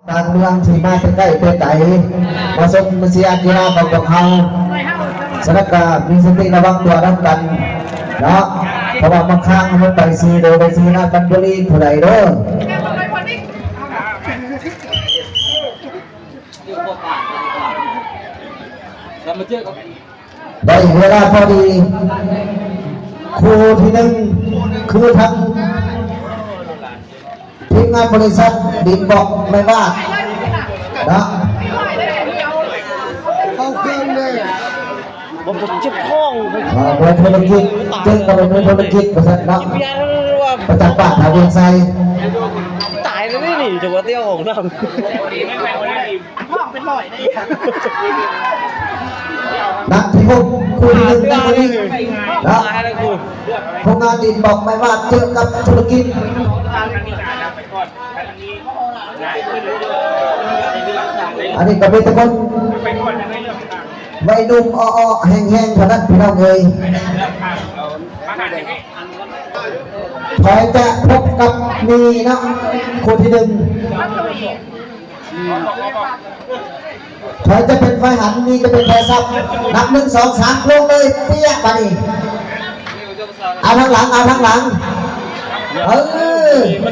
การเมืองที่มาใกล้ๆไกลๆมาสมมาเสียกีฬาของพวกเขาสนับกามีสติระวังตัวร่วมกันเนาะเพราะว่าบางครั้งมันไปซีโดยไปซีนะบันบุรีผู้ใดเด้อได้เวลาพอดีครูที่หนึ่งคือทั้งทีมงานบริษัทดินบอกไม่ว่านะเข้าเครื่องเลยผมเจ็บท้องบริษัทธุรกิจจึงกับเป็นธุรกิจบริษัทนะประจักษ์ป่าทาเวียงไซตายแล้วนี่จังหวะเตี้ยวของเรานักที่พวกคุยถึงนักนี้นะพวกงานดินบอกไม่ว่าเจอกับธุรกิจอันนี้ก็เป็นตะคนวัยหนุ่มอ้อๆแห้งๆเท่านั้นพี่น้องเอ๋ยถอยจะพบกับมีนะคนที่หนึ่งถอยจะเป็นไฟหันมีจะเป็นไฟซับนับ1 2 3ลงเลยเปี้ยไปนี่เอาทั้งหลังเอาทั้งหลัง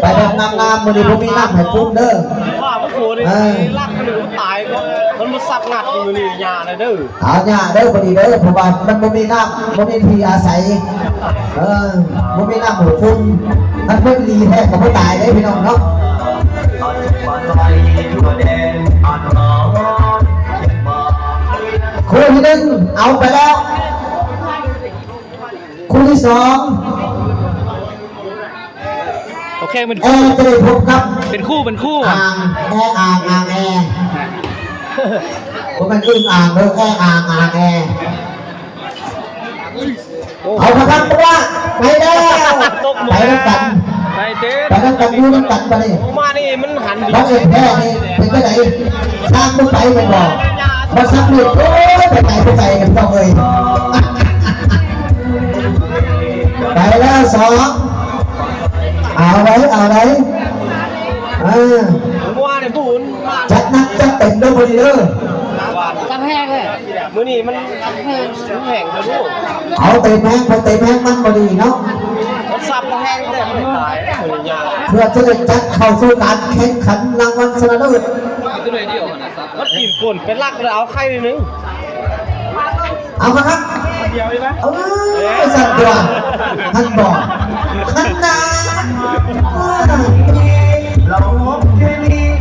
ไปแบบงามๆมือนี้ผมมีน้ำให้ฟุ้งเด้อว่าพวกโคนี่รักมันอยู่ตายมันมาสับงัดอยู่นี่ยาเลยเด้อเอาหญ้าเด้อพอดีเด้อเพราะว่ามันบ่มีน้ำบ่มีที่อาศัยบ่มีน้ำหูฟุ้งมันไม่ดีแท้ก็บ่ตายเลยพี่น้องเนาะคู่ที่หนึ่งเอาไปแล้วคู่ที่สองโอเคเป็นคู่จะได้พบกับเป็นคู่อ่างผมมันอึ้งอ่างเด้ออ่างเอามาครับตัวไปแล้วไปแล้วกันไปแล้วกันยูน้ำกันไปเลยมานี่มันหันดีน้องเอกแพ้นี่เป็นไปไหนสร้างต้องไปมันบอกพอสักหนึ่งโอ้ยไปไหนกันต้องเลยไปแล้วสองเอาไว้ว่าเนี่ยบุญจัดนักจัดเต็มด้วยพอดีเลยจัดแห้งเลยมื้อนี้มันแห้งเลยลูกเอาเต็มแห้งมันพอดีเนาะมันสับแห้งแต่ไม่ตายเพื่อจะได้จัดเข้าสู่การแข่งขันรางวัลชนะเลิศมันกินป่นเป็นลักเลยเอาไข่นึงเอามาครับเดียวใช่ไหมสั่นตัวท่านบอกท่านนา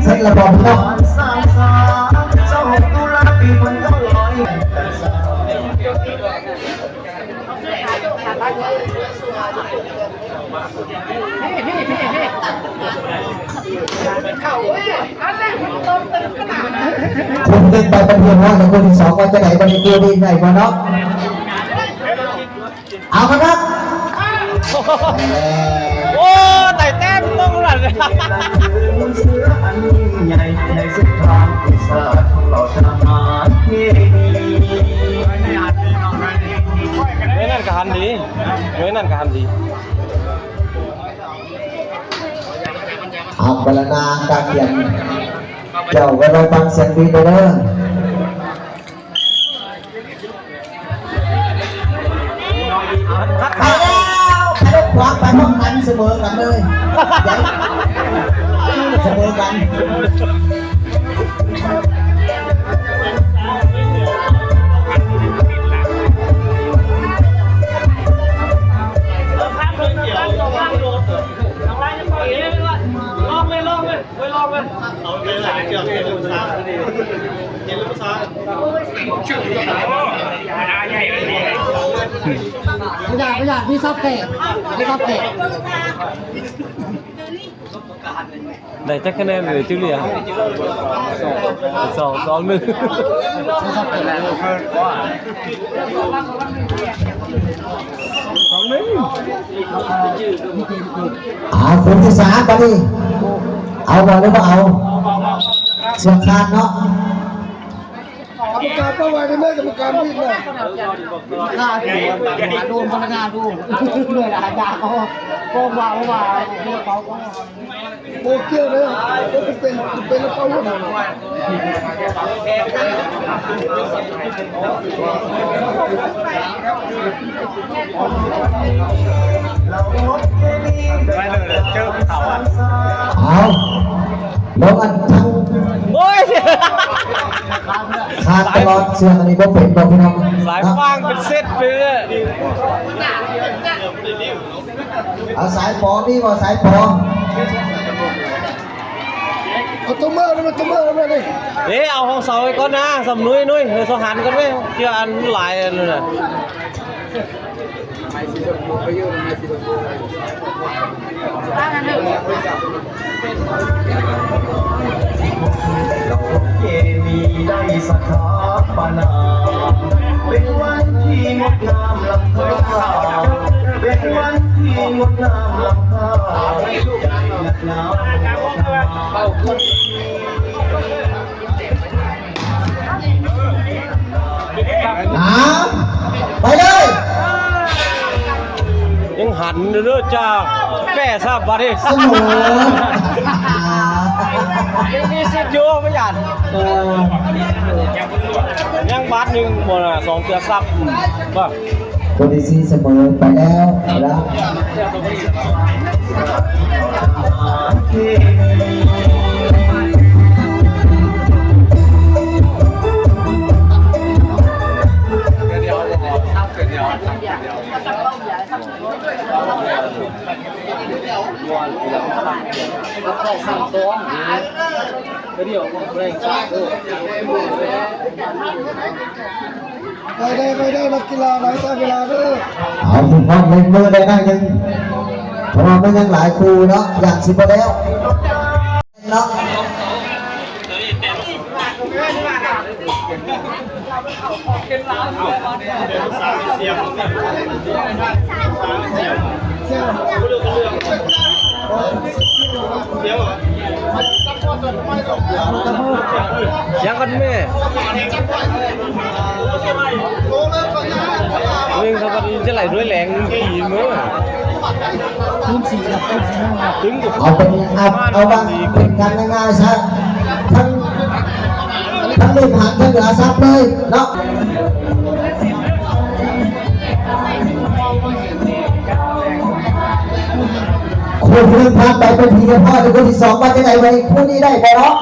เสร็จแล้วบอกเนาะคนหนึ่งไปเป็นเพียงว่าคนที่สองก็จะไหนบริกูดีไหนมาเนาะเอาครับโอ้แต่แต้มต้องหลังเลยไม่นั่นกับฮันดีเอาบรรณาการเขียนเจ้าก็ลองฟังเสียงดีไปเลยไปแล้วไปรถขวางไปพร้อมกันเสมอกันเลยเสมอกันไม่อยากพี่ชอบเตะได้จักคะแนนเลยจุเลียสองหนึ่งคนที่สามไปดิเอาบอลหรือเปล่าเอาเสียงคานเนาะ กรรมการประวัติไม่กรรมการวิ่งเลยข้าดูพนักงานดูเลยอาจารย์เขาโกงว่าเขา โบเกียวเลยเป็นแล้วเขาหมด ไม่เลยเจอเขาอ่ะ เอาลงอันทั้ง โอ้ย ขาดตลอดเสื้ออันนี้ก็เป็นบอกพี่น้อง สายฟางเป็นเซตไปเลย เอาสายปอนี่ว่าสายปอ เอาตัวเมื่อแล้วมันตัวเมื่อแล้วมันเลย เอ๊ะเอาห้องเสาไว้ก่อนนะสำนุ้ยนุ้ยเฮ้ยสหันกันไหมเจออันหลายอันเลยนะ เกมีได้สถาปนาเป็นวันที่งดงามลำค่าเป็นวันที่งดงามลำค่าใจหนักหนาวไปเลย ยังหันเรื่อยจ้าแม่ทราบบัตรดิ เสมอ ยังมีสิทธิ์อยู่ไม่หยัดยังบัตรหนึ่งหมดอ่ะ2 เตือซับว่า คนที่ซีเสมอไปแล้วแล้ว ไปได้นักกีฬาไหนทราบเวลาเด้อ เอาคุณพ่อเล่นมือได้ได้ยังเพราะว่ามันยังหลายครูเนาะอยากสิบแล้วเนาะ ยังกันแม่เรื่องสวัสดีจะไหลด้วยแรงขี่มือถึงกับ เอาเป็นเอาบ้างเป็นการง่ายๆซะทั้งลูกหางทั้งเหลือซับเลยเนาะคู่ที่ผ่านไปเป็นทีกับพ่อคู่ที่2ว่าจะไหนไว้คู่นี้ได้ไปเนาะ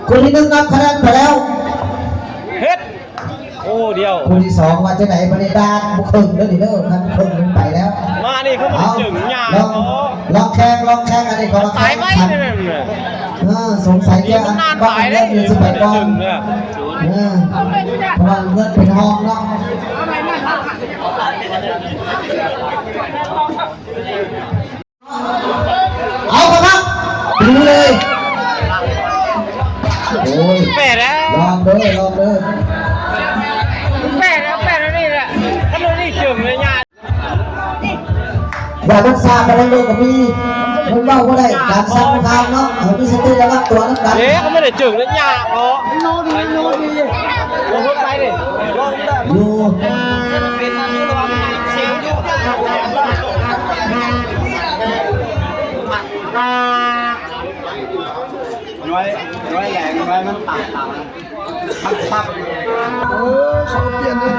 คู่ที่1นับคะแนนไปแล้ว เฮ็ดโอ้เดียว คู่ที่2ว่าจะไหนประเด็นด้านบุคคลเด้อดิเด้อครับครึ่งนึงไปแล้ว มานี่เขาไม่จึงยา ลองแข่งอันนี้ก็ลอง ตา แข่ ย ง ไป กัน เนี่ย สงสัยจะอัน นาน ก็ ตาย เล่ ได้ นอยู่สมัยก่อน เนี่ย เพราะว่าเงินเป็นห้องเนาะเอาครับดูเลยโอ้ย แปดแล้ว ลองเด้อ แปดแล้วนี่แหละถ้าเรานี่จึงเลยยา อย่ารักษาไปแล้วก็มีมันเล่าก็ได้การสร้างทางเนาะมีสติระวังตัวนักการ เอ๊ะเขาไม่ได้จึงเลยยาเพราะโน้ดีลงไปดิลงได้ อยู่ เป็นอายุระวังเสียงอยู่น้อยแหลงน้อยมันต่างพับ เขาเปลี่ยนเลย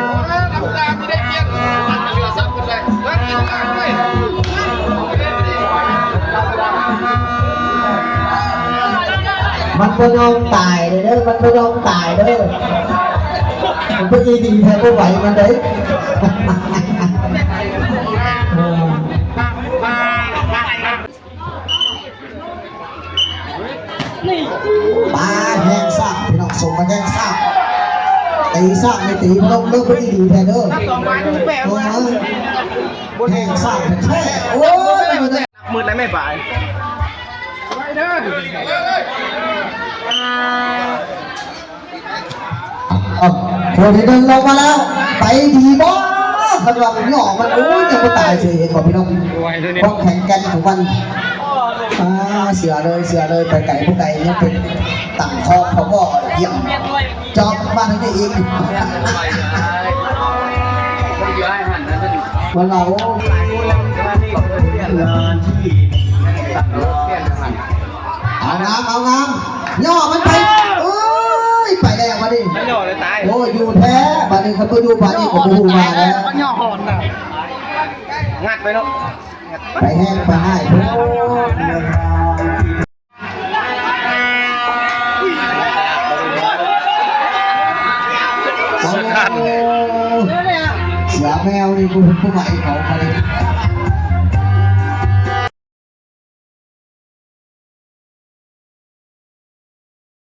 มันก็ยอมตายเลยเด้อมันก็ยอมตายเด้อมันก็ยีดีแทนก็ไหวมันเด้ปลาแห้งซากพี่น้องส่งมาแห้งซากตีซากไม่ตีพี่น้องเลิกก็ยีดีแทนเด้อแห้งซากแค่โอ้ย มืดแล้วไม่บ่าย คนที่หนึ่งลงมาแล้วไปดีบ่สำหรับหน่อมันโอ้ยยังไม่ตายเฉยขอพี่น้องต้องแข่งกันของมันเสือเลยไปไก่ผู้ไก่ยังเป็นต่างคอเขาก็เยี่ยมจอบบ้านนี้อีกวันเรา นาที่ เอางามเอางามย่อมันไปเอ้ยไปแล้วมาดิ มันย่อเลยตาย โอ้อยู่แท้บัดนี้เขาไปดูบัดนี้ก็บูมาแล้ว มันย่อหอนน่ะ งัดไปเนาะ ไปแห้งไปให้โอ้เสือแมวนี่ผู้ใหม่เขาไป